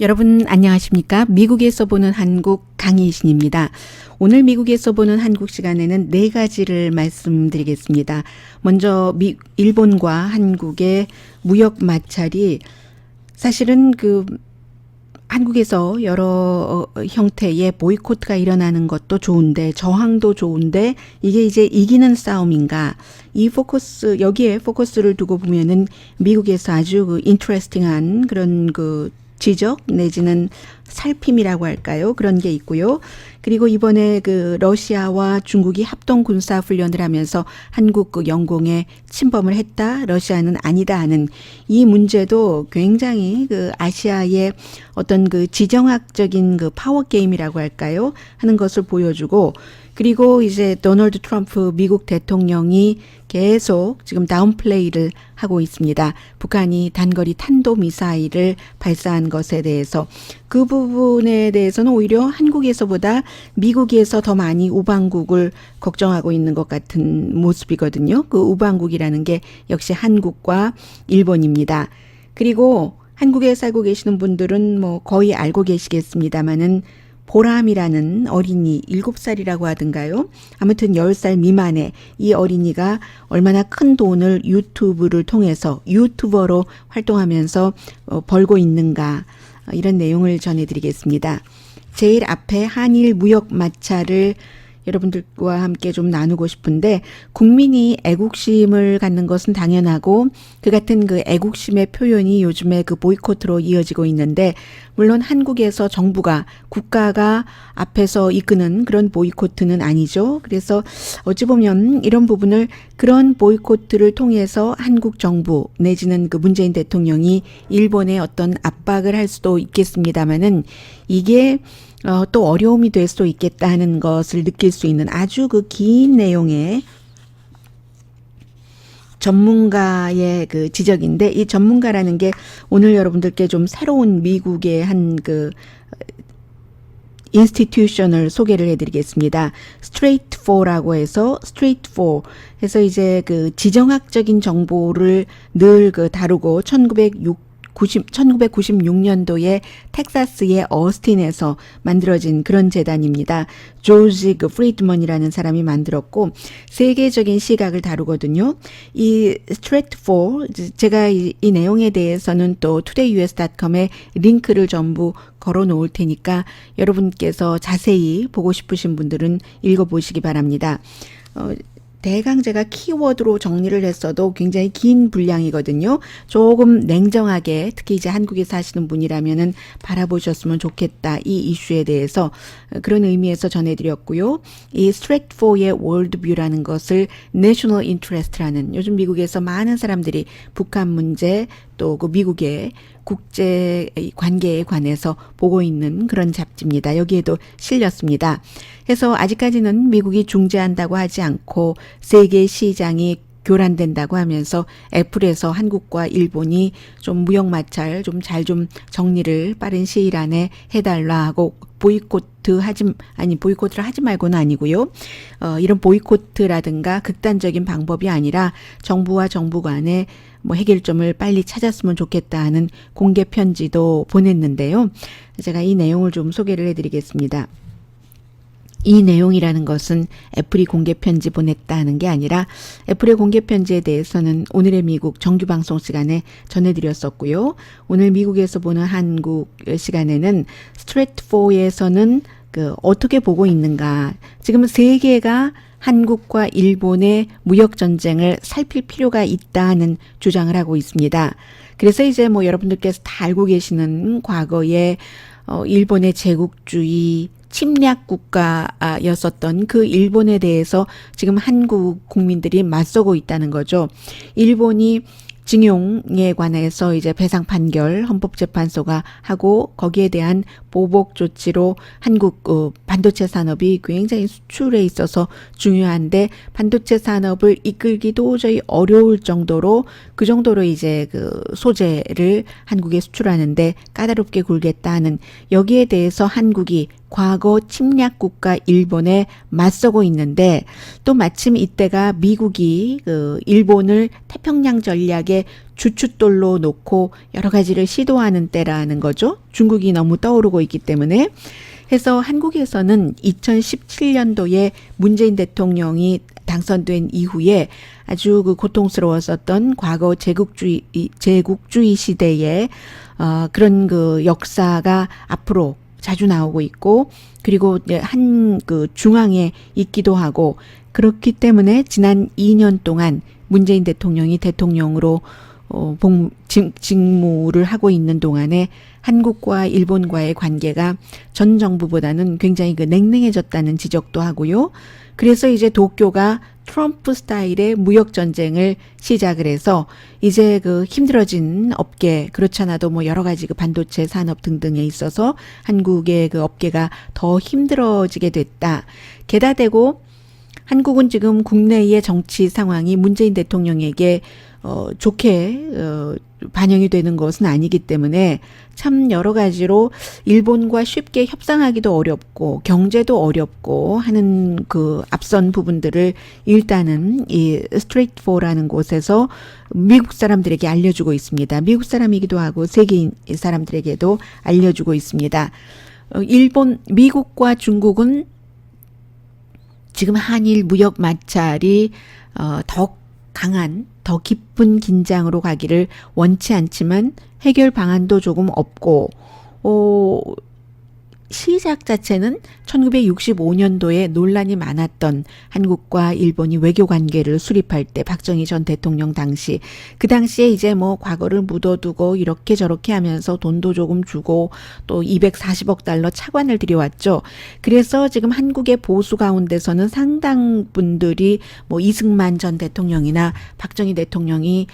여러분 안녕하십니까? 미국에서 보는 한국 강희신입니다. 오늘 미국에서 보는 한국 시간에는 네 가지를 말씀드리겠습니다. 먼저 일본과 한국의 무역 마찰이 사실은 한국에서 여러 형태의 보이콧가 일어나는 것도 좋은데 저항도 좋은데 이게 이제 이기는 싸움인가? 여기에 포커스를 두고 보면은 미국에서 아주 인터레스팅한 그런 지적 내지는 살핌이라고 할까요? 그런 게 있고요. 그리고 이번에 러시아와 중국이 합동 군사 훈련을 하면서 한국 영공에 침범을 했다. 러시아는 아니다 하는 이 문제도 굉장히 아시아의 어떤 지정학적인 파워 게임이라고 할까요? 하는 것을 보여주고 그리고 이제 도널드 트럼프 미국 대통령이 계속 지금 다운플레이를 하고 있습니다. 북한이 단거리 탄도미사일을 발사한 것에 대해서 그 부분에 대해서는 오히려 한국에서보다 미국에서 더 많이 우방국을 걱정하고 있는 것 같은 모습이거든요. 그 우방국이라는 게 역시 한국과 일본입니다. 그리고 한국에 살고 계시는 분들은 거의 알고 계시겠습니다마는 보람이라는 어린이 7살이라고 하던가요? 아무튼 10살 미만의 이 어린이가 얼마나 큰 돈을 유튜브를 통해서 유튜버로 활동하면서 벌고 있는가 이런 내용을 전해드리겠습니다. 제일 앞에 한일 무역 마찰을 여러분들과 함께 좀 나누고 싶은데 국민이 애국심을 갖는 것은 당연하고 그 같은 애국심의 표현이 요즘에 보이콧으로 이어지고 있는데 물론 한국에서 국가가 앞에서 이끄는 그런 보이콧은 아니죠. 그래서 어찌 보면 이런 부분을 그런 보이콧을 통해서 한국 정부 내지는 문재인 대통령이 일본에 어떤 압박을 할 수도 있겠습니다마는 이게 또 어려움이 될 수도 있겠다 하는 것을 느낄 수 있는 아주 긴 내용의 전문가의 지적인데 이 전문가라는 게 오늘 여러분들께 좀 새로운 미국의 한 인스티튜션을 소개를 해드리겠습니다. Straight For라고 해서 Straight For 해서 이제 지정학적인 정보를 늘 다루고 1996년도에 텍사스의 어스틴에서 만들어진 그런 재단입니다. 조지 프리드먼이라는 사람이 만들었고 세계적인 시각을 다루거든요. 이 스트레이트포 제가 이 내용에 대해서는 또 todayus.com에 링크를 전부 걸어 놓을 테니까 여러분께서 자세히 보고 싶으신 분들은 읽어보시기 바랍니다. 대강 제가 키워드로 정리를 했어도 굉장히 긴 분량이거든요. 조금 냉정하게 특히 이제 한국에 사시는 분이라면은 바라보셨으면 좋겠다. 이 이슈에 대해서 그런 의미에서 전해드렸고요. 이 스트레이트포의 월드뷰라는 것을 내셔널 인트레스트라는 요즘 미국에서 많은 사람들이 북한 문제 또 미국의 국제 관계에 관해서 보고 있는 그런 잡지입니다. 여기에도 실렸습니다. 그래서 아직까지는 미국이 중재한다고 하지 않고 세계 시장이 교란된다고 하면서 애플에서 한국과 일본이 좀 무역 마찰 좀 정리를 빠른 시일 안에 해달라 하고 보이콧을 하지 말고는 아니고요. 이런 보이콧라든가 극단적인 방법이 아니라 정부와 정부 간에 해결점을 빨리 찾았으면 좋겠다 하는 공개 편지도 보냈는데요. 제가 이 내용을 좀 소개를 해드리겠습니다. 이 내용이라는 것은 애플이 공개 편지 보냈다 하는 게 아니라 애플의 공개 편지에 대해서는 오늘의 미국 정규 방송 시간에 전해드렸었고요. 오늘 미국에서 보는 한국 시간에는 스트레이트4에서는 어떻게 보고 있는가. 지금 세계가 한국과 일본의 무역 전쟁을 살필 필요가 있다는 주장을 하고 있습니다. 그래서 이제 여러분들께서 다 알고 계시는 과거에 일본의 제국주의 침략 국가였었던 그 일본에 대해서 지금 한국 국민들이 맞서고 있다는 거죠. 일본이 징용에 관해서 이제 배상 판결 헌법재판소가 하고 거기에 대한 보복 조치로 한국 반도체 산업이 굉장히 수출에 있어서 중요한데 반도체 산업을 이끌기 도저히 어려울 정도로 그 정도로 이제 소재를 한국에 수출하는데 까다롭게 굴겠다는 여기에 대해서 한국이 과거 침략국가 일본에 맞서고 있는데 또 마침 이때가 미국이 그 일본을 태평양 전략의 주춧돌로 놓고 여러 가지를 시도하는 때라는 거죠. 중국이 너무 떠오르고 있기 때문에. 해서 한국에서는 2017년도에 문재인 대통령이 당선된 이후에 아주 그 고통스러웠었던 과거 제국주의 시대의 그런 그 역사가 앞으로 자주 나오고 있고, 그리고 한 그 중앙에 있기도 하고, 그렇기 때문에 지난 2년 동안 문재인 대통령이 대통령으로 직무를 하고 있는 동안에 한국과 일본과의 관계가 전 정부보다는 굉장히 그 냉랭해졌다는 지적도 하고요. 그래서 이제 도쿄가 트럼프 스타일의 무역 전쟁을 시작을 해서 이제 그 힘들어진 업계, 그렇잖아도 뭐 여러 가지 그 반도체 산업 등등에 있어서 한국의 그 업계가 더 힘들어지게 됐다. 게다 대고 한국은 지금 국내의 정치 상황이 문재인 대통령에게 좋게 반영이 되는 것은 아니기 때문에 참 여러 가지로 일본과 쉽게 협상하기도 어렵고 경제도 어렵고 하는 그 앞선 부분들을 일단은 이 스트레이트 4라는 곳에서 미국 사람들에게 알려주고 있습니다. 미국 사람이기도 하고 세계 사람들에게도 알려주고 있습니다. 미국과 중국은 지금 한일 무역 마찰이 더 강한, 더 깊은 긴장으로 가기를 원치 않지만 해결 방안도 조금 없고, 시작 자체는 1965년도에 논란이 많았던 한국과 일본이 외교 관계를 수립할 때 박정희 전 대통령 당시, 그 당시에 이제 뭐 과거를 묻어두고 이렇게 저렇게 하면서 돈도 조금 주고 또 240억 달러 차관을 들여왔죠. 그래서 지금 한국의 보수 가운데서는 상당 분들이 뭐 이승만 전 대통령이나 박정희 대통령이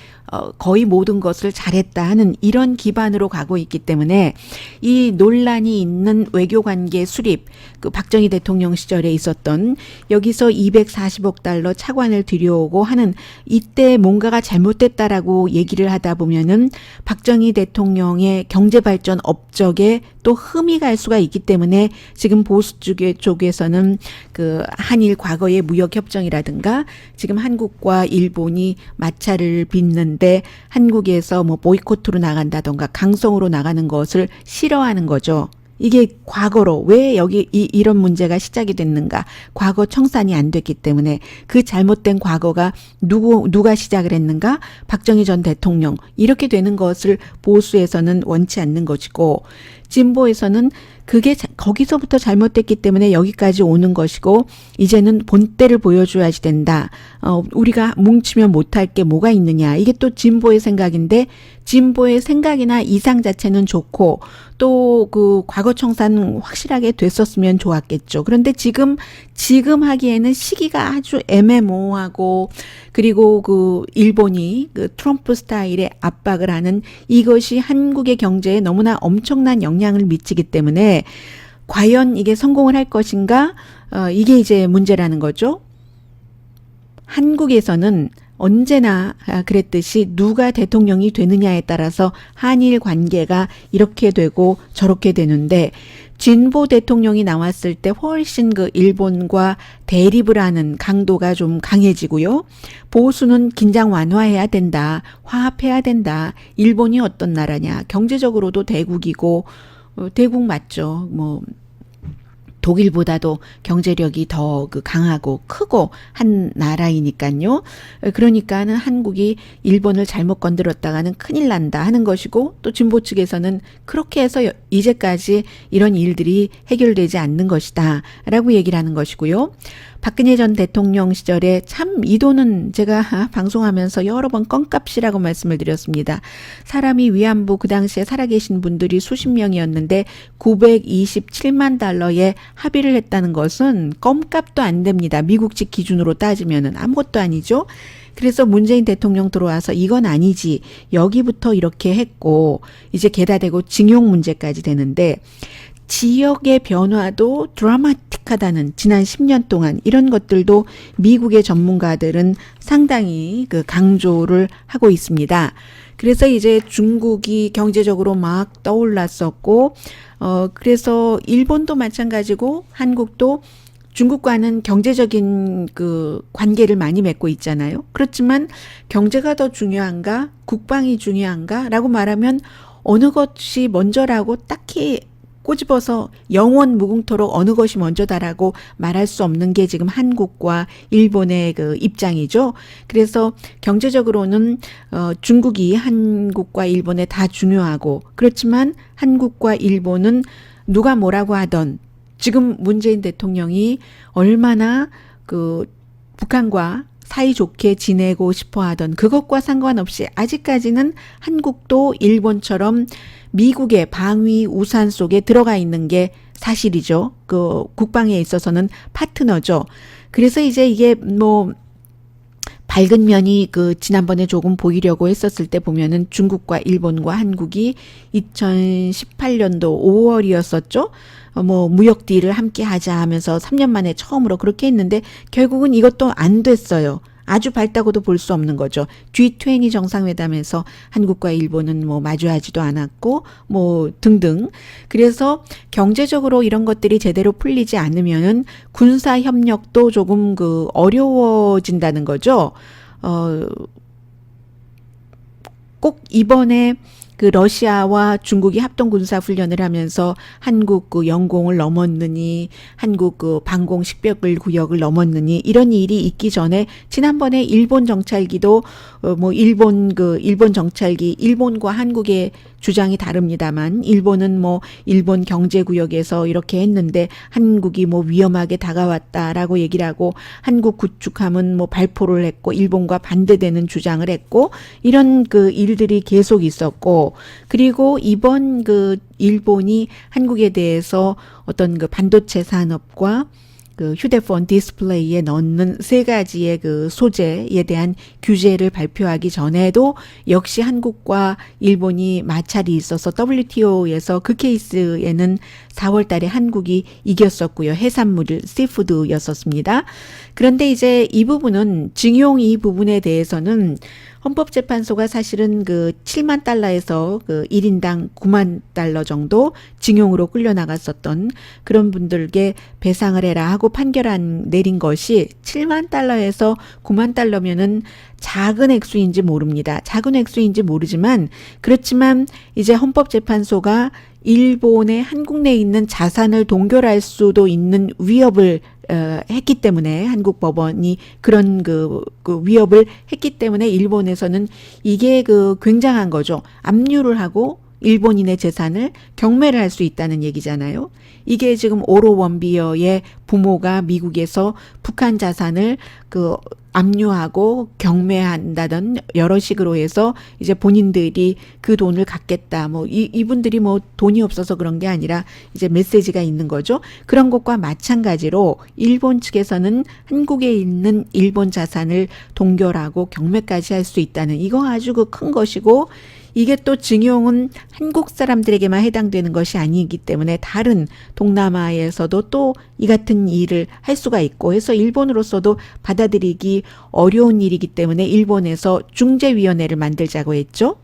거의 모든 것을 잘했다 하는 이런 기반으로 가고 있기 때문에 이 논란이 있는 외교관계 수립, 그 박정희 대통령 시절에 있었던 여기서 240억 달러 차관을 들여오고 하는 이때 뭔가가 잘못됐다라고 얘기를 하다 보면은 박정희 대통령의 경제발전 업적에 또 흠이 갈 수가 있기 때문에 지금 보수 쪽에서는 그 한일 과거의 무역협정이라든가 지금 한국과 일본이 마찰을 빚는데 한국에서 뭐 보이콧으로 나간다던가 강성으로 나가는 것을 싫어하는 거죠. 이게 과거로 왜 여기 이런 문제가 시작이 됐는가? 과거 청산이 안 됐기 때문에 그 잘못된 과거가 누가 시작을 했는가? 박정희 전 대통령. 이렇게 되는 것을 보수에서는 원치 않는 것이고, 진보에서는 그게 거기서부터 잘못됐기 때문에 여기까지 오는 것이고 이제는 본때를 보여줘야지 된다. 우리가 뭉치면 못할 게 뭐가 있느냐. 이게 또 진보의 생각인데 진보의 생각이나 이상 자체는 좋고 또 그 과거 청산 확실하게 됐었으면 좋았겠죠. 그런데 지금 하기에는 시기가 아주 애매모호하고 그리고 그 일본이 그 트럼프 스타일의 압박을 하는 이것이 한국의 경제에 너무나 엄청난 영향을 미치기 때문에 과연 이게 성공을 할 것인가? 이게 이제 문제라는 거죠. 한국에서는 언제나 그랬듯이 누가 대통령이 되느냐에 따라서 한일 관계가 이렇게 되고 저렇게 되는데 진보 대통령이 나왔을 때 훨씬 그 일본과 대립을 하는 강도가 좀 강해지고요. 보수는 긴장 완화해야 된다. 화합해야 된다. 일본이 어떤 나라냐. 경제적으로도 대국이고 대국 맞죠. 뭐 독일보다도 경제력이 더 그 강하고 크고 한 나라이니까요. 그러니까는 한국이 일본을 잘못 건드렸다가는 큰일 난다 하는 것이고 또 진보 측에서는 그렇게 해서 이제까지 이런 일들이 해결되지 않는 것이다 라고 얘기를 하는 것이고요. 박근혜 전 대통령 시절에 참 이 돈은 제가 방송하면서 여러 번 껌값이라고 말씀을 드렸습니다. 사람이 위안부 그 당시에 살아계신 분들이 수십 명이었는데 927만 달러에 합의를 했다는 것은 껌값도 안 됩니다. 미국식 기준으로 따지면은 아무것도 아니죠. 그래서 문재인 대통령 들어와서 이건 아니지. 여기부터 이렇게 했고 이제 게다대고 징용 문제까지 되는데 지역의 변화도 드라마틱하다는 지난 10년 동안 이런 것들도 미국의 전문가들은 상당히 그 강조를 하고 있습니다. 그래서 이제 중국이 경제적으로 막 떠올랐었고, 그래서 일본도 마찬가지고 한국도 중국과는 경제적인 그 관계를 많이 맺고 있잖아요. 그렇지만 경제가 더 중요한가, 국방이 중요한가? 라고 말하면 어느 것이 먼저라고 딱히 꼬집어서 영원 무궁토록 어느 것이 먼저다라고 말할 수 없는 게 지금 한국과 일본의 그 입장이죠. 그래서 경제적으로는 중국이 한국과 일본에 다 중요하고, 그렇지만 한국과 일본은 누가 뭐라고 하던 지금 문재인 대통령이 얼마나 그 북한과 사이좋게 지내고 싶어 하던 그것과 상관없이 아직까지는 한국도 일본처럼 미국의 방위 우산 속에 들어가 있는 게 사실이죠. 그 국방에 있어서는 파트너죠. 그래서 이제 이게 뭐 밝은 면이 그 지난번에 조금 보이려고 했었을 때 보면은 중국과 일본과 한국이 2018년도 5월이었었죠. 뭐 무역 딜을 함께 하자 하면서 3년 만에 처음으로 그렇게 했는데 결국은 이것도 안 됐어요. 아주 밝다고도 볼 수 없는 거죠. G20 정상회담에서 한국과 일본은 뭐 마주하지도 않았고 뭐 등등. 그래서 경제적으로 이런 것들이 제대로 풀리지 않으면은 군사 협력도 조금 그 어려워진다는 거죠. 꼭 이번에 그 러시아와 중국이 합동 군사 훈련을 하면서 한국 그 영공을 넘었느니, 한국 그 방공 식별 구역을 넘었느니 이런 일이 있기 전에 지난번에 일본 정찰기도 뭐 일본 정찰기 일본과 한국의 주장이 다릅니다만 일본은 뭐 일본 경제구역에서 이렇게 했는데 한국이 뭐 위험하게 다가왔다라고 얘기를 하고 한국 구축함은 뭐 발포를 했고 일본과 반대되는 주장을 했고 이런 그 일들이 계속 있었고 그리고 이번 그 일본이 한국에 대해서 어떤 그 반도체 산업과 그 휴대폰 디스플레이에 넣는 세 가지의 그 소재에 대한 규제를 발표하기 전에도 역시 한국과 일본이 마찰이 있어서 WTO에서 그 케이스에는 4월 달에 한국이 이겼었고요. 해산물, 씨푸드였었습니다. 그런데 이제 이 부분은 징용 이 부분에 대해서는 헌법재판소가 사실은 그 7만 달러에서 그 1인당 9만 달러 정도 징용으로 끌려나갔었던 그런 분들께 배상을 해라 하고 내린 것이 7만 달러에서 9만 달러면은 작은 액수인지 모릅니다. 작은 액수인지 모르지만 그렇지만 이제 헌법재판소가 일본의 한국 내에 있는 자산을 동결할 수도 있는 위협을 했기 때문에 한국 법원이 그런 그 위협을 했기 때문에 일본에서는 이게 그 굉장한 거죠. 압류를 하고 일본인의 재산을 경매를 할 수 있다는 얘기잖아요. 이게 지금 오로 원비어의 부모가 미국에서 북한 자산을 그 압류하고 경매한다던 여러 식으로 해서 이제 본인들이 그 돈을 갖겠다. 뭐 이분들이 뭐 돈이 없어서 그런 게 아니라 이제 메시지가 있는 거죠. 그런 것과 마찬가지로 일본 측에서는 한국에 있는 일본 자산을 동결하고 경매까지 할 수 있다는 이거 아주 그 큰 것이고 이게 또 징용은 한국 사람들에게만 해당되는 것이 아니기 때문에 다른 동남아에서도 또 이 같은 일을 할 수가 있고 해서 일본으로서도 받아들이기 어려운 일이기 때문에 일본에서 중재위원회를 만들자고 했죠.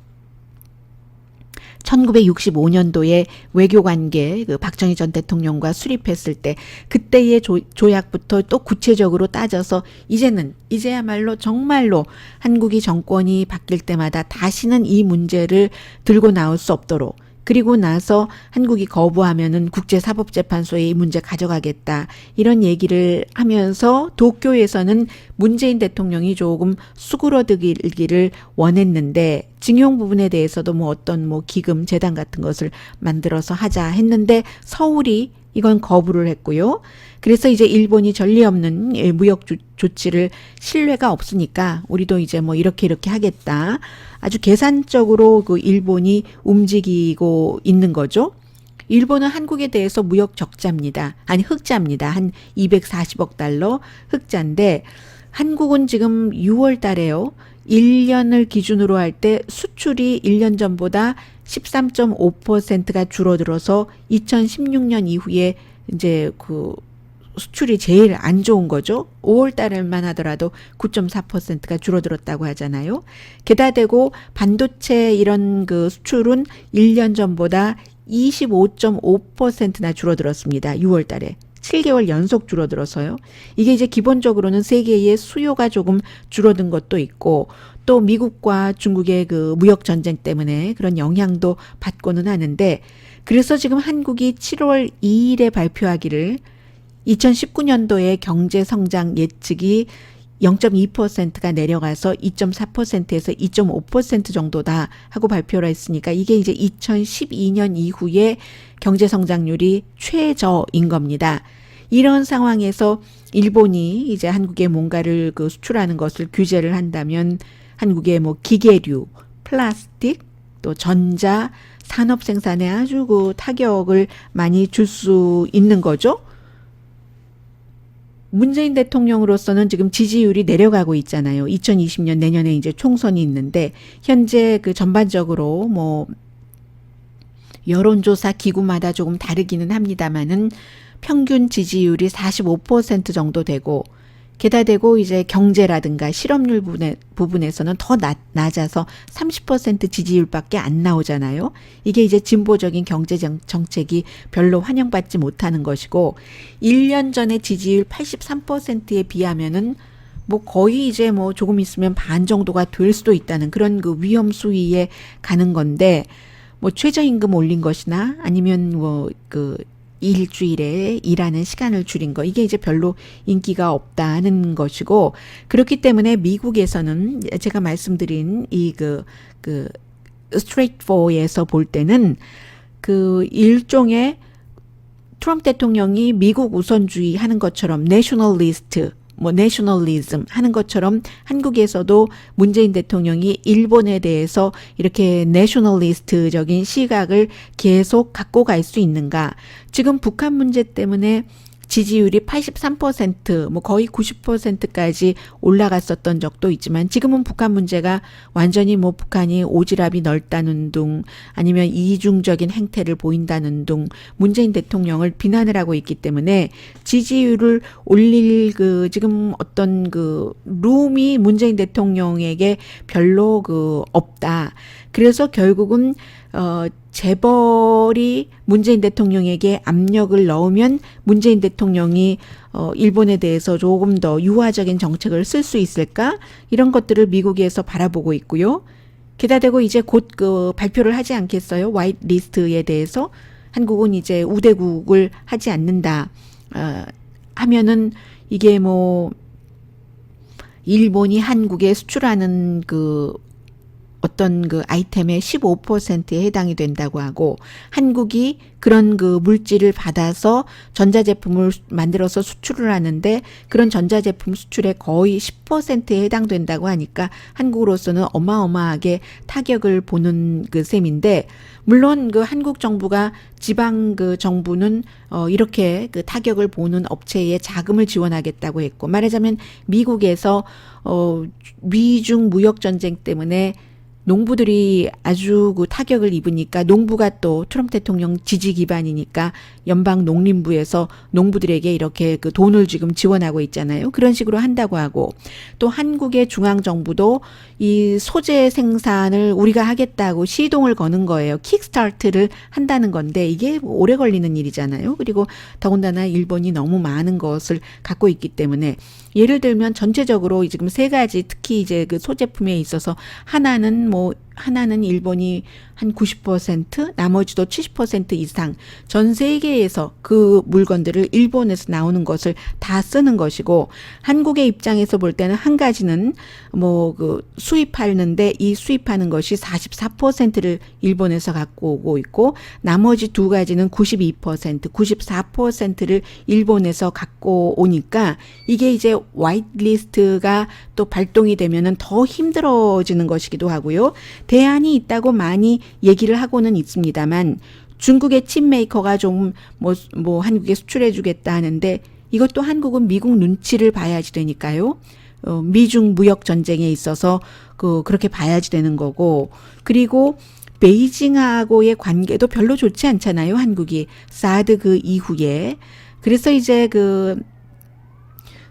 1965년도에 외교관계 그 박정희 전 대통령과 수립했을 때 그때의 조약부터 또 구체적으로 따져서 이제야말로 정말로 한국이 정권이 바뀔 때마다 다시는 이 문제를 들고 나올 수 없도록 그리고 나서 한국이 거부하면은 국제사법재판소에 이 문제 가져가겠다. 이런 얘기를 하면서 도쿄에서는 문재인 대통령이 조금 수그러들기를 원했는데 징용 부분에 대해서도 뭐 어떤 뭐 기금 재단 같은 것을 만들어서 하자 했는데 서울이 이건 거부를 했고요. 그래서 이제 일본이 전례 없는 무역 조치를 신뢰가 없으니까 우리도 이제 뭐 이렇게 하겠다. 아주 계산적으로 그 일본이 움직이고 있는 거죠. 일본은 한국에 대해서 무역 적자입니다. 아니 흑자입니다. 한 240억 달러 흑자인데 한국은 지금 6월 달에요. 1년을 기준으로 할 때 수출이 1년 전보다 13.5%가 줄어들어서 2016년 이후에 이제 그 수출이 제일 안 좋은 거죠. 5월 달만 하더라도 9.4%가 줄어들었다고 하잖아요. 게다 대고 반도체 이런 그 수출은 1년 전보다 25.5%나 줄어들었습니다. 6월 달에. 7개월 연속 줄어들어서요. 이게 이제 기본적으로는 세계의 수요가 조금 줄어든 것도 있고 또 미국과 중국의 그 무역 전쟁 때문에 그런 영향도 받고는 하는데 그래서 지금 한국이 7월 2일에 발표하기를 2019년도의 경제 성장 예측이 0.2%가 내려가서 2.4%에서 2.5% 정도다 하고 발표를 했으니까 이게 이제 2012년 이후에 경제 성장률이 최저인 겁니다. 이런 상황에서 일본이 이제 한국에 뭔가를 그 수출하는 것을 규제를 한다면 한국의 뭐 기계류, 플라스틱, 또 전자, 산업 생산에 아주 그 타격을 많이 줄 수 있는 거죠. 문재인 대통령으로서는 지금 지지율이 내려가고 있잖아요. 2020년 내년에 이제 총선이 있는데 현재 그 전반적으로 뭐 여론조사 기구마다 조금 다르기는 합니다만은 평균 지지율이 45% 정도 되고 게다 대고 이제 경제라든가 실업률 부분에서는 더 낮아서 30% 지지율밖에 안 나오잖아요. 이게 이제 진보적인 경제 정책이 별로 환영받지 못하는 것이고 1년 전에 지지율 83%에 비하면은 뭐 거의 이제 뭐 조금 있으면 반 정도가 될 수도 있다는 그런 그 위험 수위에 가는 건데 뭐 최저임금 올린 것이나 아니면 뭐 그 일주일에 일하는 시간을 줄인 거 이게 이제 별로 인기가 없다는 것이고 그렇기 때문에 미국에서는 제가 말씀드린 이 그 스트레이트 4에서 볼 때는 그 일종의 트럼프 대통령이 미국 우선주의 하는 것처럼 내셔널리스트 뭐 내셔널리즘 하는 것처럼 한국에서도 문재인 대통령이 일본에 대해서 이렇게 내셔널리스트적인 시각을 계속 갖고 갈 수 있는가? 지금 북한 문제 때문에 지지율이 83%, 뭐 거의 90%까지 올라갔었던 적도 있지만 지금은 북한 문제가 완전히 뭐 북한이 오지랖이 넓다는 둥 아니면 이중적인 행태를 보인다는 둥 문재인 대통령을 비난을 하고 있기 때문에 지지율을 올릴 그 지금 어떤 그 룸이 문재인 대통령에게 별로 그 없다. 그래서 결국은 재벌이 문재인 대통령에게 압력을 넣으면 문재인 대통령이 일본에 대해서 조금 더 유화적인 정책을 쓸 수 있을까? 이런 것들을 미국에서 바라보고 있고요. 게다 대고 이제 곧 그 발표를 하지 않겠어요? 화이트 리스트에 대해서 한국은 이제 우대국을 하지 않는다. 하면은 이게 뭐 일본이 한국에 수출하는 그 어떤 그 아이템의 15%에 해당이 된다고 하고 한국이 그런 그 물질을 받아서 전자제품을 만들어서 수출을 하는데 그런 전자제품 수출의 거의 10%에 해당된다고 하니까 한국으로서는 어마어마하게 타격을 보는 그 셈인데 물론 그 한국 정부가 지방 그 정부는 이렇게 그 타격을 보는 업체에 자금을 지원하겠다고 했고 말하자면 미국에서 미중 무역 전쟁 때문에 농부들이 아주 그 타격을 입으니까 농부가 또 트럼프 대통령 지지 기반이니까 연방 농림부에서 농부들에게 이렇게 그 돈을 지금 지원하고 있잖아요. 그런 식으로 한다고 하고 또 한국의 중앙정부도 이 소재 생산을 우리가 하겠다고 시동을 거는 거예요. 킥스타트를 한다는 건데 이게 오래 걸리는 일이잖아요. 그리고 더군다나 일본이 너무 많은 것을 갖고 있기 때문에 예를 들면 전체적으로 지금 세 가지 특히 이제 그 소제품에 있어서 하나는 일본이 한 90%, 나머지도 70% 이상 전 세계에서 그 물건들을 일본에서 나오는 것을 다 쓰는 것이고 한국의 입장에서 볼 때는 한 가지는 뭐 그 수입하는데 이 수입하는 것이 44%를 일본에서 갖고 오고 있고 나머지 두 가지는 92%, 94%를 일본에서 갖고 오니까 이게 이제 화이트리스트가 또 발동이 되면은 더 힘들어지는 것이기도 하고요. 대안이 있다고 많이 얘기를 하고는 있습니다만 중국의 칩 메이커가 좀 뭐 한국에 수출해 주겠다 하는데 이것도 한국은 미국 눈치를 봐야지 되니까요. 미중 무역 전쟁에 있어서 그렇게 봐야지 되는 거고 그리고 베이징하고의 관계도 별로 좋지 않잖아요. 한국이 사드 그 이후에 그래서 이제 그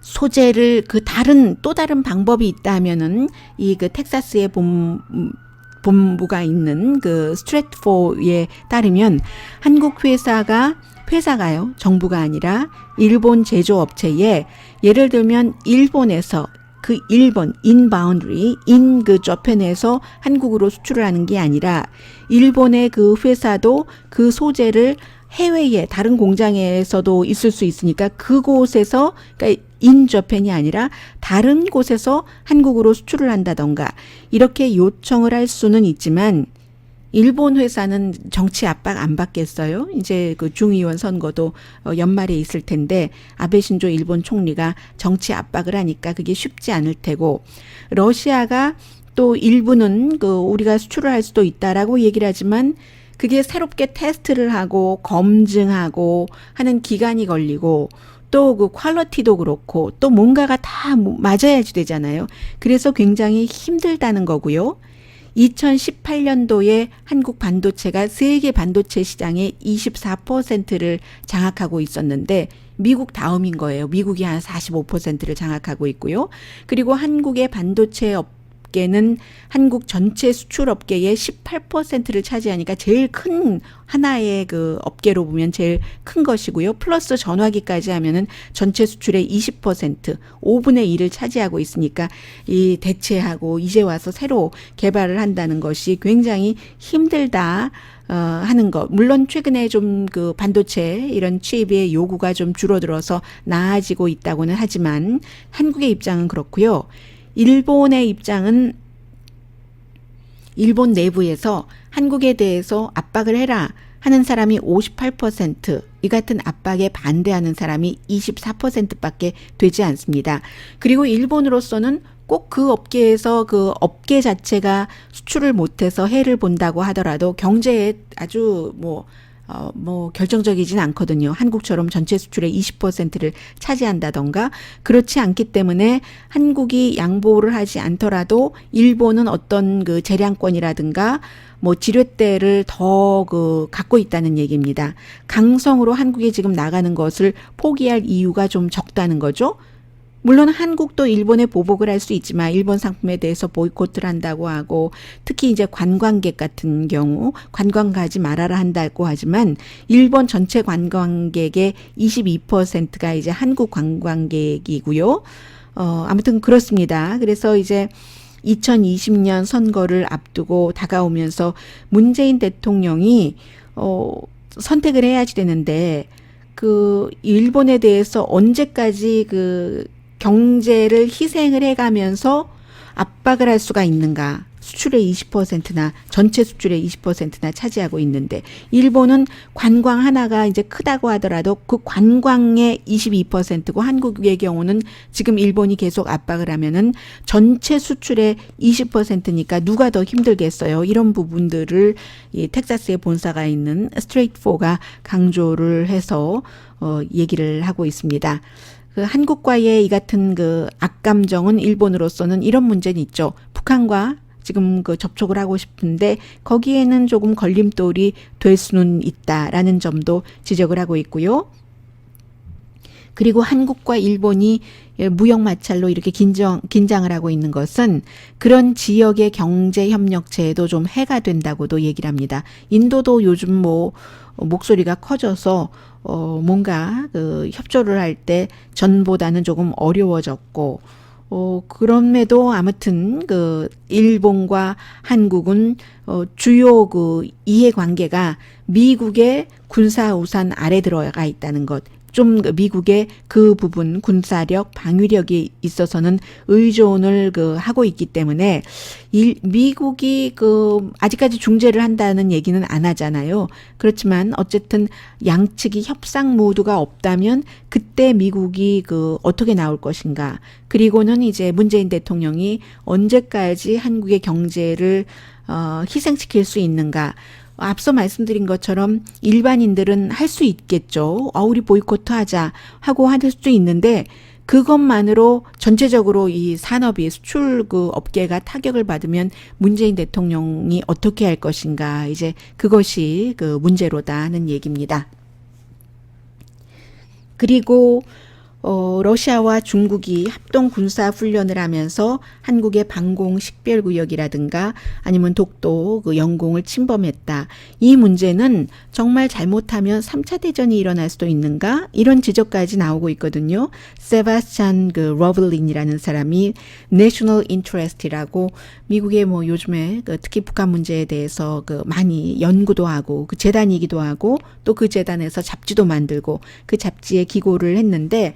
소재를 또 다른 방법이 있다면은 이 그 텍사스의 본부가 있는 그 스트래트포드에 따르면 한국 회사가요, 정부가 아니라 일본 제조업체에 예를 들면 일본에서 그 인바운드리, 그 저편에서 한국으로 수출을 하는 게 아니라 일본의 그 회사도 그 소재를 해외에 다른 공장에서도 있을 수 있으니까 그곳에서, 그러니까 인저펜이 아니라 다른 곳에서 한국으로 수출을 한다던가 이렇게 요청을 할 수는 있지만 일본 회사는 정치 압박 안 받겠어요? 이제 그 중의원 선거도 연말에 있을 텐데 아베 신조 일본 총리가 정치 압박을 하니까 그게 쉽지 않을 테고, 러시아가 또 일부는 그 우리가 수출을 할 수도 있다라고 얘기를 하지만 그게 새롭게 테스트를 하고 검증하고 하는 기간이 걸리고 또 그 퀄리티도 그렇고 또 뭔가가 다 맞아야지 되잖아요. 그래서 굉장히 힘들다는 거고요. 2018년도에 한국 반도체가 세계 반도체 시장의 24%를 장악하고 있었는데 미국 다음인 거예요. 미국이 한 45%를 장악하고 있고요. 그리고 한국의 반도체 업계는 한국 전체 수출 업계의 18%를 차지하니까 제일 큰 하나의 그 업계로 보면 제일 큰 것이고요. 플러스 전화기까지 하면은 전체 수출의 20%, 5분의 1을 차지하고 있으니까 이 대체하고 이제 와서 새로 개발을 한다는 것이 굉장히 힘들다. 하는 것. 물론 최근에 좀 그 반도체 이런 취입의 요구가 좀 줄어들어서 나아지고 있다고는 하지만 한국의 입장은 그렇고요. 일본의 입장은 일본 내부에서 한국에 대해서 압박을 해라 하는 사람이 58%, 이 같은 압박에 반대하는 사람이 24%밖에 되지 않습니다. 그리고 일본으로서는 꼭 그 업계에서 그 업계 자체가 수출을 못해서 해를 본다고 하더라도 경제에 아주 결정적이진 않거든요. 한국처럼 전체 수출의 20%를 차지한다던가 그렇지 않기 때문에 한국이 양보를 하지 않더라도 일본은 어떤 그 재량권이라든가 지렛대를 더 갖고 있다는 얘기입니다. 강성으로 한국에 지금 나가는 것을 포기할 이유가 좀 적다는 거죠. 물론 한국도 일본에 보복을 할 수 있지만 일본 상품에 대해서 보이콧을 한다고 하고 특히 이제 관광객 같은 경우 관광 가지 말아라 한다고 하지만 일본 전체 관광객의 22%가 이제 한국 관광객이고요. 아무튼 그렇습니다. 그래서 이제 2020년 선거를 앞두고 다가오면서 문재인 대통령이 선택을 해야지 되는데 그 일본에 대해서 언제까지 그 경제를 희생을 해가면서 압박을 할 수가 있는가. 수출의 20%나 전체 수출의 20%나 차지하고 있는데 일본은 관광 하나가 이제 크다고 하더라도 그 관광의 22%고 한국의 경우는 지금 일본이 계속 압박을 하면은 전체 수출의 20%니까 누가 더 힘들겠어요. 이런 부분들을 이 텍사스에 본사가 있는 스트레이트포가 강조를 해서 얘기를 하고 있습니다. 그 한국과의 이 같은 그 악감정은 일본으로서는 이런 문제는 있죠. 북한과 지금 그 접촉을 하고 싶은데 거기에는 조금 걸림돌이 될 수는 있다라는 점도 지적을 하고 있고요. 그리고 한국과 일본이 무역 마찰로 이렇게 긴장을 하고 있는 것은 그런 지역의 경제 협력체에도 좀 해가 된다고도 얘기를 합니다. 인도도 요즘 목소리가 커져서 뭔가 그 협조를 할 때 전보다는 조금 어려워졌고 그럼에도 아무튼 그 일본과 한국은 주요 그 이해관계가 미국의 군사 우산 아래 들어가 있다는 것. 좀 미국의 그 부분 군사력, 방위력이 있어서는 의존을 하고 있기 때문에 미국이 아직까지 중재를 한다는 얘기는 안 하잖아요. 그렇지만 어쨌든 양측이 협상 모두가 없다면 그때 미국이 어떻게 나올 것인가. 그리고는 이제 문재인 대통령이 언제까지 한국의 경제를 희생시킬 수 있는가. 앞서 말씀드린 것처럼 일반인들은 할 수 있겠죠. 우리 보이콧 하자 하고 할 수도 있는데 그것만으로 전체적으로 이 산업이 수출 업계가 타격을 받으면 문재인 대통령이 어떻게 할 것인가. 이제 그것이 문제로다 하는 얘기입니다. 그리고 러시아와 중국이 합동 군사 훈련을 하면서 한국의 방공 식별구역이라든가 아니면 독도 그 영공을 침범했다. 이 문제는 정말 잘못하면 3차 대전이 일어날 수도 있는가? 이런 지적까지 나오고 있거든요. 세바스찬 그 러블린이라는 사람이 National Interest이라고 미국의 뭐 요즘에 그 특히 북한 문제에 대해서 그 많이 연구도 하고 그 재단이기도 하고 또 그 재단에서 잡지도 만들고 그 잡지에 기고를 했는데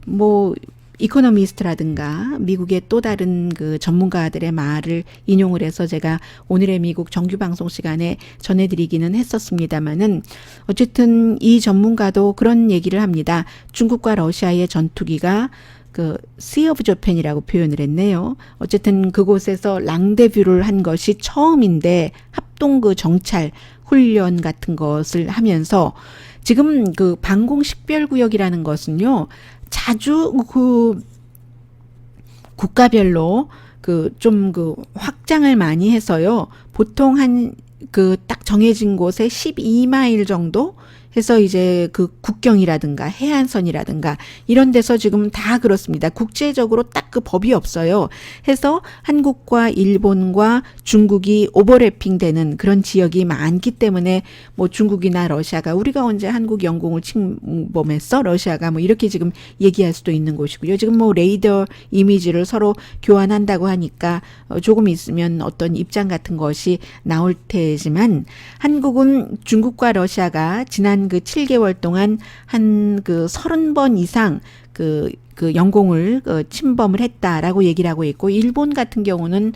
뭐 이코노미스트라든가 미국의 또 다른 그 전문가들의 말을 인용을 해서 제가 오늘의 미국 정규 방송 시간에 전해드리기는 했었습니다마는 어쨌든 이 전문가도 그런 얘기를 합니다. 중국과 러시아의 전투기가 그 Sea of Japan이라고 표현을 했네요. 어쨌든 그곳에서 랑데뷰를 한 것이 처음인데 합동 그 정찰 훈련 같은 것을 하면서 지금 그 방공 식별구역이라는 것은요, 자주 그 국가별로 그 좀 그 확장을 많이 해서요, 보통 한 그 딱 정해진 곳에 12마일 정도 해서 이제 그 국경이라든가 해안선이라든가 이런 데서 지금 다 그렇습니다. 국제적으로 딱 그 법이 없어요. 해서 한국과 일본과 중국이 오버래핑 되는 그런 지역이 많기 때문에 뭐 중국이나 러시아가 우리가 언제 한국 영공을 침범했어? 러시아가 뭐 이렇게 지금 얘기할 수도 있는 곳이고요. 지금 뭐 레이더 이미지를 서로 교환한다고 하니까 조금 있으면 어떤 입장 같은 것이 나올 테지만 한국은 중국과 러시아가 지난 그 7개월 동안 한 그 30번 이상 그 영공을 침범을 했다라고 얘기를 하고 있고, 일본 같은 경우는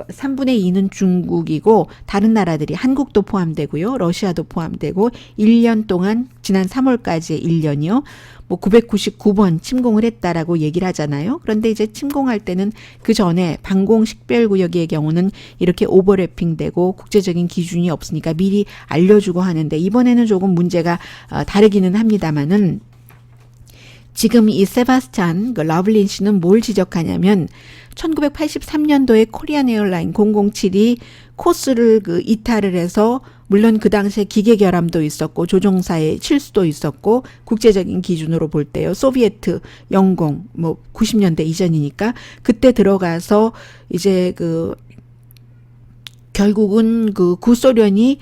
3분의 2는 중국이고 다른 나라들이 한국도 포함되고요. 러시아도 포함되고 1년 동안 지난 3월까지의 1년이요. 뭐 999번 침공을 했다라고 얘기를 하잖아요. 그런데 이제 침공할 때는 그 전에 방공 식별구역의 경우는 이렇게 오버래핑되고 국제적인 기준이 없으니까 미리 알려주고 하는데 이번에는 조금 문제가 다르기는 합니다만은 지금 이 세바스찬 그 러블린 씨는 뭘 지적하냐면 1983년도에 코리안 에어라인 007이 코스를 그 이탈을 해서 물론 그 당시에 기계 결함도 있었고 조종사의 실수도 있었고 국제적인 기준으로 볼 때요. 소비에트 영공 뭐 90년대 이전이니까 그때 들어가서 이제 그 결국은 그 구소련이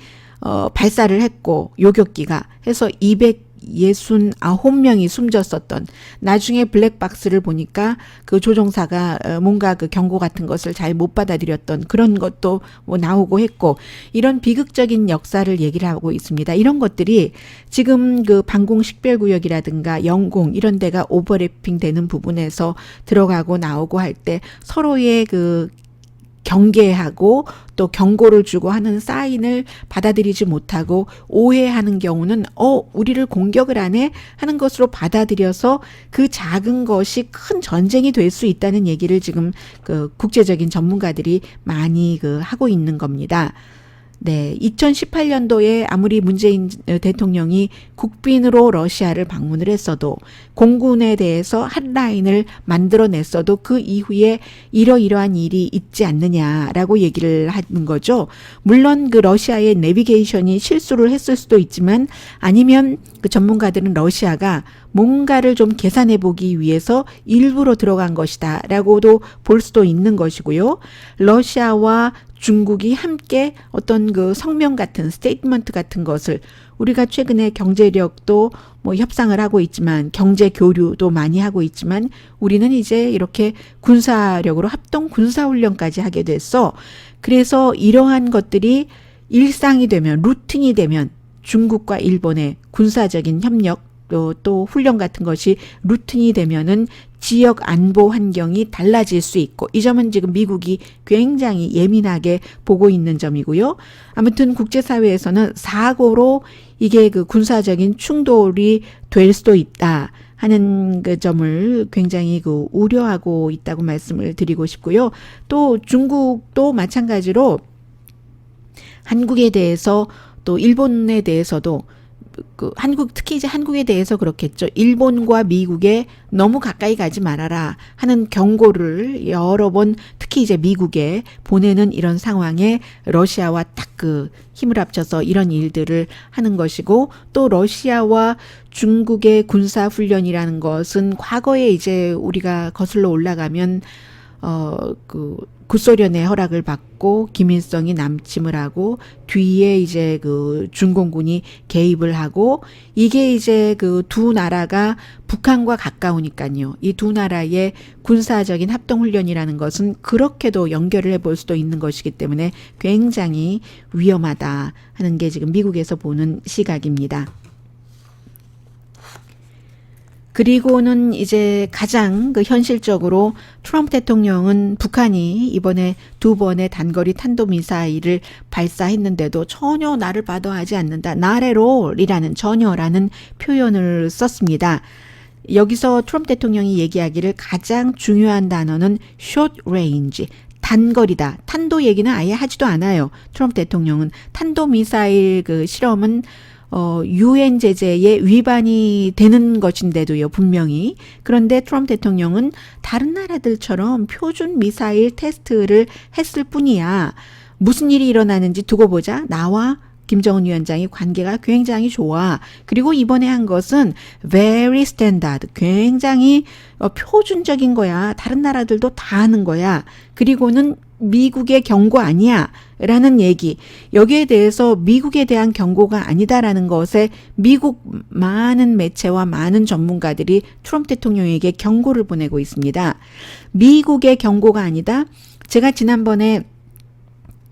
발사를 했고 요격기가 해서 269명이 숨졌었던, 나중에 블랙박스를 보니까 그 조종사가 뭔가 그 경고 같은 것을 잘 못 받아들였던 그런 것도 뭐 나오고 했고, 이런 비극적인 역사를 얘기를 하고 있습니다. 이런 것들이 지금 그 방공 식별구역이라든가 영공 이런 데가 오버래핑 되는 부분에서 들어가고 나오고 할 때 서로의 그 경계하고 또 경고를 주고 하는 사인을 받아들이지 못하고 오해하는 경우는 우리를 공격을 하네 하는 것으로 받아들여서 그 작은 것이 큰 전쟁이 될 수 있다는 얘기를 지금 그 국제적인 전문가들이 많이 그 하고 있는 겁니다. 네, 2018년도에 아무리 문재인 대통령이 국빈으로 러시아를 방문을 했어도 공군에 대해서 핫라인을 만들어냈어도 그 이후에 이러이러한 일이 있지 않느냐라고 얘기를 하는 거죠. 물론 그 러시아의 내비게이션이 실수를 했을 수도 있지만 아니면 그 전문가들은 러시아가 뭔가를 좀 계산해 보기 위해서 일부러 들어간 것이다 라고도 볼 수도 있는 것이고요. 러시아와 중국이 함께 어떤 그 성명 같은 스테이트먼트 같은 것을, 우리가 최근에 경제력도 뭐 협상을 하고 있지만 경제 교류도 많이 하고 있지만 우리는 이제 이렇게 군사력으로 합동 군사훈련까지 하게 됐어. 그래서 이러한 것들이 일상이 되면, 루틴이 되면 중국과 일본의 군사적인 협력 또 훈련 같은 것이 루틴이 되면은 지역 안보 환경이 달라질 수 있고, 이 점은 지금 미국이 굉장히 예민하게 보고 있는 점이고요. 아무튼 국제사회에서는 사고로 이게 그 군사적인 충돌이 될 수도 있다 하는 그 점을 굉장히 그 우려하고 있다고 말씀을 드리고 싶고요. 또 중국도 마찬가지로 한국에 대해서 또 일본에 대해서도 한국, 특히 이제 한국에 대해서 그렇겠죠. 일본과 미국에 너무 가까이 가지 말아라 하는 경고를 여러 번 특히 이제 미국에 보내는 이런 상황에 러시아와 딱 힘을 합쳐서 이런 일들을 하는 것이고, 또 러시아와 중국의 군사 훈련이라는 것은 과거에 이제 우리가 거슬러 올라가면 구소련의 허락을 받고 김일성이 남침을 하고 뒤에 이제 중공군이 개입을 하고, 이게 이제 두 나라가 북한과 가까우니까요. 이 두 나라의 군사적인 합동훈련이라는 것은 그렇게도 연결을 해볼 수도 있는 것이기 때문에 굉장히 위험하다 하는 게 지금 미국에서 보는 시각입니다. 그리고는 이제 가장 현실적으로 트럼프 대통령은 북한이 이번에 2번의 단거리 탄도미사일을 발사했는데도 전혀 나를 받아하지 않는다. Not at all이라는 전혀라는 표현을 썼습니다. 여기서 트럼프 대통령이 얘기하기를 가장 중요한 단어는 short range, 단거리다. 탄도 얘기는 아예 하지도 않아요. 트럼프 대통령은 탄도미사일 실험은 UN 제재에 위반이 되는 것인데도요, 분명히. 그런데 트럼프 대통령은 다른 나라들처럼 표준 미사일 테스트를 했을 뿐이야. 무슨 일이 일어나는지 두고 보자. 나와 김정은 위원장이 관계가 굉장히 좋아. 그리고 이번에 한 것은 very standard, 굉장히 표준적인 거야. 다른 나라들도 다 하는 거야. 그리고는 미국의 경고 아니야 라는 얘기, 여기에 대해서 미국에 대한 경고가 아니다라는 것에 미국 많은 매체와 많은 전문가들이 트럼프 대통령에게 경고를 보내고 있습니다. 미국의 경고가 아니다. 제가 지난번에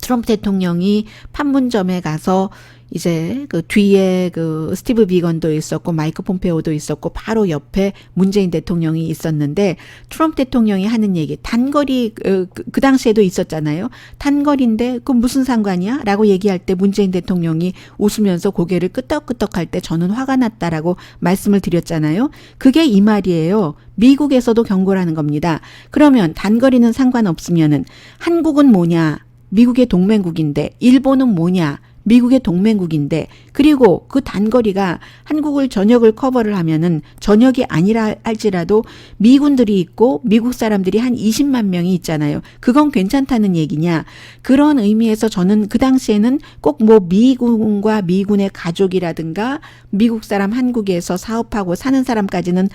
트럼프 대통령이 판문점에 가서 이제 뒤에 스티브 비건도 있었고 마이크 폼페오도 있었고 바로 옆에 문재인 대통령이 있었는데, 트럼프 대통령이 하는 얘기, 단거리 그 당시에도 있었잖아요. 단거리인데 그 무슨 상관이야? 라고 얘기할 때 문재인 대통령이 웃으면서 고개를 끄덕끄덕할 때 저는 화가 났다라고 말씀을 드렸잖아요. 그게 이 말이에요. 미국에서도 경고라는 겁니다. 그러면 단거리는 상관없으면은 한국은 뭐냐? 미국의 동맹국인데, 일본은 뭐냐? 미국의 동맹국인데, 그리고 그 단거리가 한국을 전역을 커버를 하면은 전역이 아니라 할지라도 미군들이 있고 미국 사람들이 한 20만 명이 있잖아요. 그건 괜찮다는 얘기냐. 그런 의미에서 저는 그 당시에는 꼭 미군과 미군의 가족이라든가 미국 사람 한국에서 사업하고 사는 사람까지는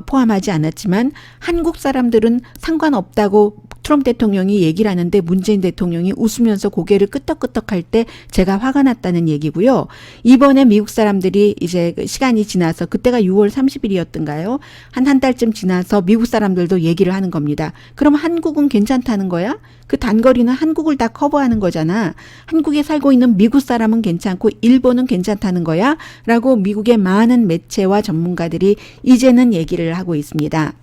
포함하지 않았지만, 한국 사람들은 상관없다고 트럼프 대통령이 얘기를 하는데 문재인 대통령이 웃으면서 고개를 끄덕끄덕할 때 제가 화가 났다는 얘기고요. 이번에 미국 사람들이 이제 시간이 지나서, 그때가 6월 30일이었던가요? 한 달쯤 지나서 미국 사람들도 얘기를 하는 겁니다. 그럼 한국은 괜찮다는 거야? 그 단거리는 한국을 다 커버하는 거잖아. 한국에 살고 있는 미국 사람은 괜찮고 일본은 괜찮다는 거야? 라고 미국의 많은 매체와 전문가들이 이제는 얘기를 하고 있습니다.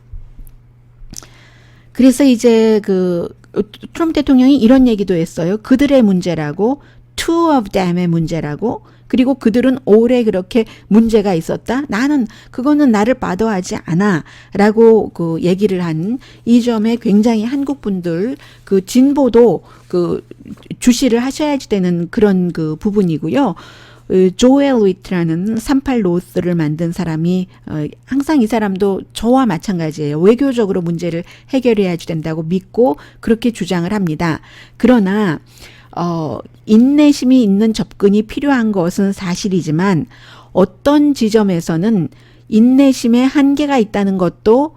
그래서 이제 트럼프 대통령이 이런 얘기도 했어요. 그들의 문제라고, two of them의 문제라고, 그리고 그들은 오래 그렇게 문제가 있었다. 그거는 나를 받아하지 않아. 라고 얘기를 한 이 점에 굉장히 한국 분들, 진보도 주시를 하셔야지 되는 그런 부분이고요. 조엘 위트라는 38 노스를 만든 사람이 항상 이 사람도 저와 마찬가지예요. 외교적으로 문제를 해결해야지 된다고 믿고 그렇게 주장을 합니다. 그러나 인내심이 있는 접근이 필요한 것은 사실이지만, 어떤 지점에서는 인내심에 한계가 있다는 것도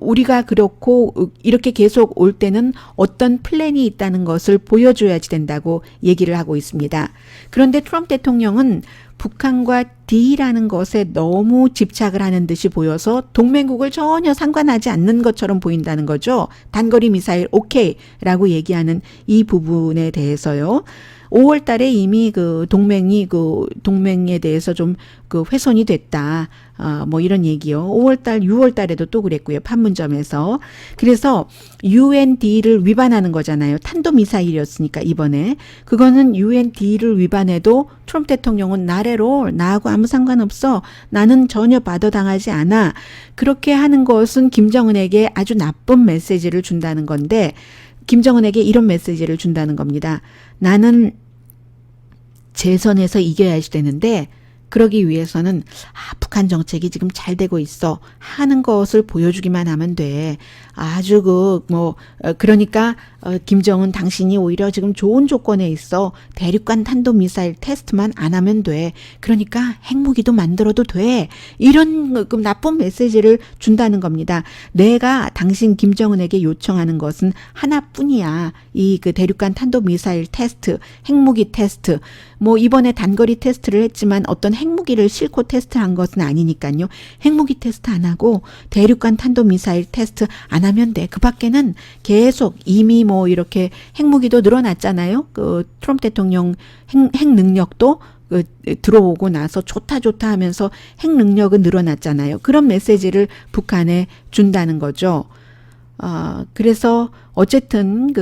우리가 그렇고 이렇게 계속 올 때는 어떤 플랜이 있다는 것을 보여줘야지 된다고 얘기를 하고 있습니다. 그런데 트럼프 대통령은 북한과 딜이라는 것에 너무 집착을 하는 듯이 보여서 동맹국을 전혀 상관하지 않는 것처럼 보인다는 거죠. 단거리 미사일 오케이 라고 얘기하는 이 부분에 대해서요. 5월 달에 이미 동맹에 대해서 좀 훼손이 됐다. 이런 얘기요. 5월 달, 6월 달에도 또 그랬고요. 판문점에서. 그래서 UND를 위반하는 거잖아요. 탄도미사일이었으니까 이번에. 그거는 UND를 위반해도 트럼프 대통령은 나래로 나하고 아무 상관없어. 나는 전혀 받아당하지 않아. 그렇게 하는 것은 김정은에게 아주 나쁜 메시지를 준다는 건데, 김정은에게 이런 메시지를 준다는 겁니다. 나는 재선에서 이겨야지 되는데 그러기 위해서는 북한 정책이 지금 잘 되고 있어 하는 것을 보여주기만 하면 돼. 아주 그러니까 김정은 당신이 오히려 지금 좋은 조건에 있어. 대륙간 탄도미사일 테스트만 안 하면 돼. 그러니까 핵무기도 만들어도 돼. 이런 나쁜 메시지를 준다는 겁니다. 내가 당신 김정은에게 요청하는 것은 하나뿐이야. 이 대륙간 탄도미사일 테스트, 핵무기 테스트. 이번에 단거리 테스트를 했지만 어떤 핵무기를 싣고 테스트한 것은 아니니까요. 핵무기 테스트 안 하고 대륙간 탄도미사일 테스트 안 하면 돼. 그 밖에는 계속 이미 이렇게 핵무기도 늘어났잖아요. 트럼프 대통령 핵 능력도 들어오고 나서 좋다 하면서 핵 능력은 늘어났잖아요. 그런 메시지를 북한에 준다는 거죠. 그래서 어쨌든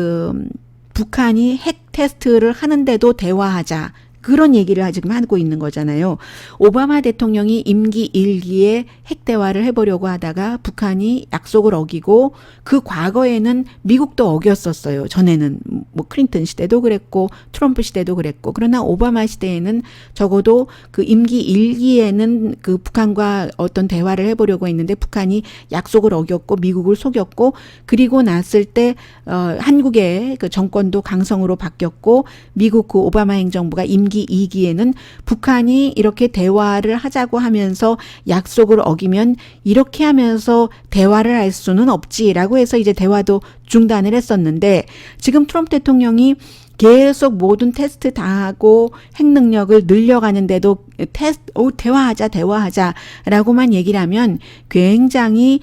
북한이 핵 테스트를 하는데도 대화하자. 그런 얘기를 지금 하고 있는 거잖아요. 오바마 대통령이 임기 1기에 핵 대화를 해보려고 하다가 북한이 약속을 어기고 그 과거에는 미국도 어겼었어요. 전에는 클린턴 시대도 그랬고 트럼프 시대도 그랬고 그러나 오바마 시대에는 적어도 그 임기 1기에는 그 북한과 어떤 대화를 해보려고 했는데 북한이 약속을 어겼고 미국을 속였고 그리고 났을 때 한국의 그 정권도 강성으로 바뀌었고 미국 그 오바마 행정부가 임기 2기에는 북한이 이렇게 대화를 하자고 하면서 약속을 어기면 이렇게 하면서 대화를 할 수는 없지라고 해서 이제 대화도 중단을 했었는데 지금 트럼프 대통령이 계속 모든 테스트 다 하고 핵 능력을 늘려가는데도 대화하자라고만 얘기를 하면 굉장히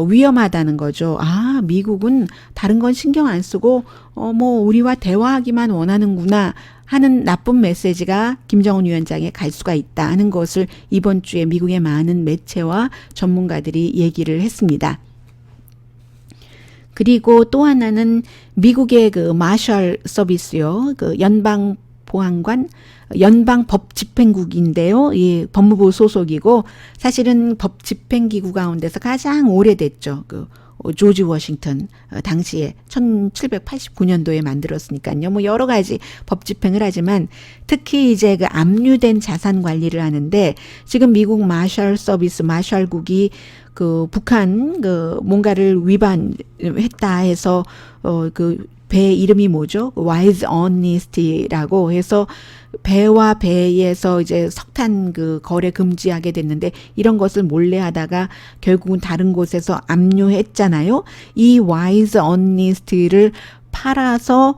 위험하다는 거죠. 미국은 다른 건 신경 안 쓰고 우리와 대화하기만 원하는구나 하는 나쁜 메시지가 김정은 위원장에 갈 수가 있다 하는 것을 이번 주에 미국의 많은 매체와 전문가들이 얘기를 했습니다. 그리고 또 하나는 미국의 그 마셜 서비스요. 그 연방 보안관, 연방 법 집행국인데요. 이 법무부 소속이고 사실은 법 집행기구 가운데서 가장 오래됐죠. 조지 워싱턴 당시에 1789년도에 만들었으니까요. 여러 가지 법 집행을 하지만 특히 이제 그 압류된 자산 관리를 하는데 지금 미국 마셜 서비스 마셜국이 북한 뭔가를 위반했다 해서 배 이름이 뭐죠? Wise Honesty라고 해서 배와 배에서 이제 석탄 거래 금지하게 됐는데 이런 것을 몰래 하다가 결국은 다른 곳에서 압류했잖아요. 이 Wise Honesty를 팔아서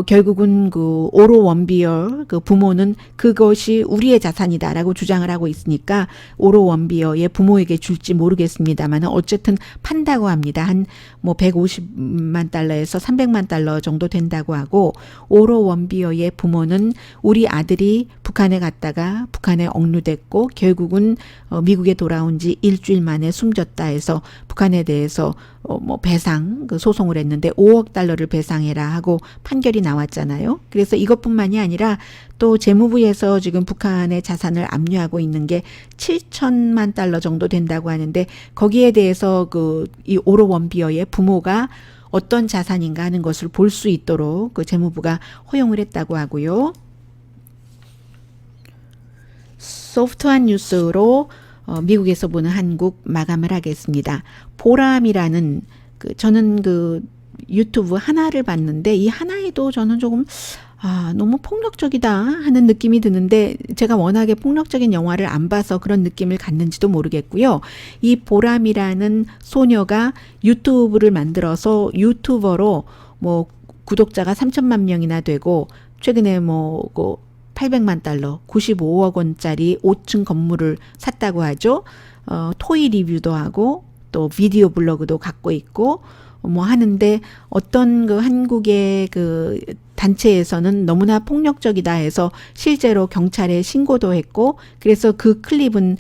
결국은 오로 원비어 부모는 그것이 우리의 자산이다라고 주장을 하고 있으니까 오로 원비어의 부모에게 줄지 모르겠습니다만 어쨌든 판다고 합니다. 한 150만 달러에서 300만 달러 정도 된다고 하고 오로 원비어의 부모는 우리 아들이 북한에 갔다가 북한에 억류됐고 결국은 미국에 돌아온 지 일주일 만에 숨졌다 해서 북한에 대해서 배상 소송을 했는데 5억 달러를 배상해라 하고 판결이 나왔잖아요. 그래서 이것뿐만이 아니라 또 재무부에서 지금 북한의 자산을 압류하고 있는 게 7천만 달러 정도 된다고 하는데 거기에 대해서 이 오로 원비어의 부모가 어떤 자산인가 하는 것을 볼 수 있도록 재무부가 허용을 했다고 하고요. 소프트한 뉴스로 미국에서 보는 한국 마감을 하겠습니다. 보람이라는 저는 유튜브 하나를 봤는데 이 하나에도 저는 조금 너무 폭력적이다 하는 느낌이 드는데 제가 워낙에 폭력적인 영화를 안 봐서 그런 느낌을 갖는지도 모르겠고요. 이 보람이라는 소녀가 유튜브를 만들어서 유튜버로 구독자가 3천만 명이나 되고 최근에 800만 달러, 95억 원짜리 5층 건물을 샀다고 하죠. 토이 리뷰도 하고 또 비디오 블로그도 갖고 있고 하는데 어떤 한국의 단체에서는 너무나 폭력적이다 해서 실제로 경찰에 신고도 했고 그래서 그 클립은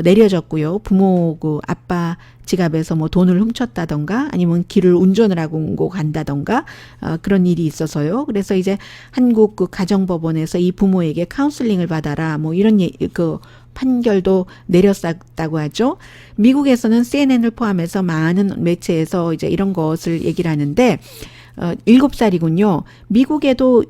내려졌고요. 부모 아빠 지갑에서 돈을 훔쳤다던가 아니면 길을 운전을 하고 간다던가 그런 일이 있어서요. 그래서 이제 한국 가정법원에서 이 부모에게 카운슬링을 받아라 이런 판결도 내렸다고 하죠. 미국에서는 CNN을 포함해서 많은 매체에서 이제 이런 것을 얘기를 하는데 7살이군요. 미국에도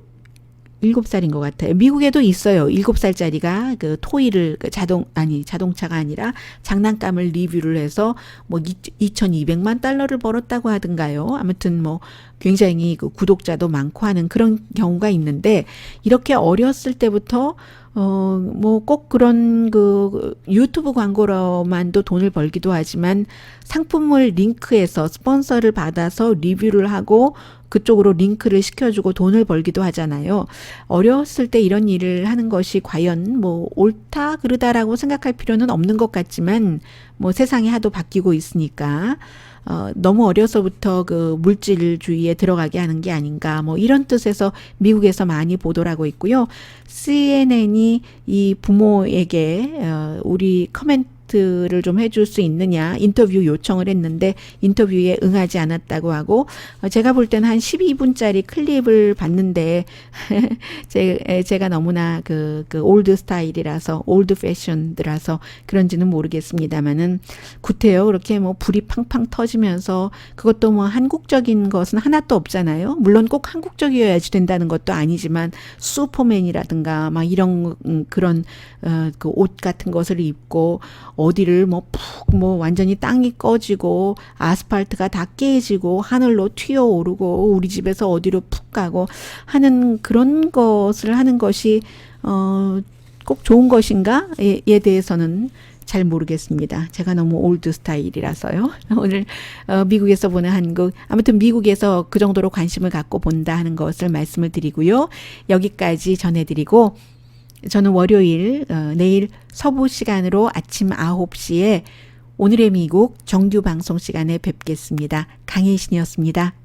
7살인 것 같아요. 미국에도 있어요. 7살짜리가 그 토이를 자동차가 아니라 장난감을 리뷰를 해서 뭐 2,200만 달러를 벌었다고 하던가요. 아무튼 뭐 굉장히 그 구독자도 많고 하는 그런 경우가 있는데, 이렇게 어렸을 때부터 뭐 꼭 그런 그 유튜브 광고로만도 돈을 벌기도 하지만 상품을 링크해서 스폰서를 받아서 리뷰를 하고 그쪽으로 링크를 시켜주고 돈을 벌기도 하잖아요. 어렸을 때 이런 일을 하는 것이 과연 뭐 옳다 그르다라고 생각할 필요는 없는 것 같지만, 뭐 세상이 하도 바뀌고 있으니까 너무 어려서부터 그 물질주의에 들어가게 하는 게 아닌가, 뭐 이런 뜻에서 미국에서 많이 보도를 하고 있고요. CNN이 이 부모에게 우리 커멘트를 좀 해줄 수 있느냐 인터뷰 요청을 했는데 인터뷰에 응하지 않았다고 하고, 제가 볼 때는 한 12분짜리 클립을 봤는데 제가 너무나 그 올드 스타일이라서 올드 패션드라서 그런지는 모르겠습니다만은 구태여 그렇게 뭐 불이 팡팡 터지면서, 그것도 뭐 한국적인 것은 하나도 없잖아요. 물론 꼭 한국적이어야지 된다는 것도 아니지만 슈퍼맨이라든가 막 이런 그런 그 옷 같은 것을 입고 어디를 뭐 푹 뭐 완전히 땅이 꺼지고 아스팔트가 다 깨지고 하늘로 튀어오르고 우리 집에서 어디로 푹 가고 하는 그런 것을 하는 것이 꼭 좋은 것인가에 대해서는 잘 모르겠습니다. 제가 너무 올드 스타일이라서요. 오늘 미국에서 보는 한국, 아무튼 미국에서 그 정도로 관심을 갖고 본다 하는 것을 말씀을 드리고요. 여기까지 전해드리고, 저는 월요일 내일 서부 시간으로 아침 9시에 오늘의 미국 정규 방송 시간에 뵙겠습니다. 강혜신이었습니다.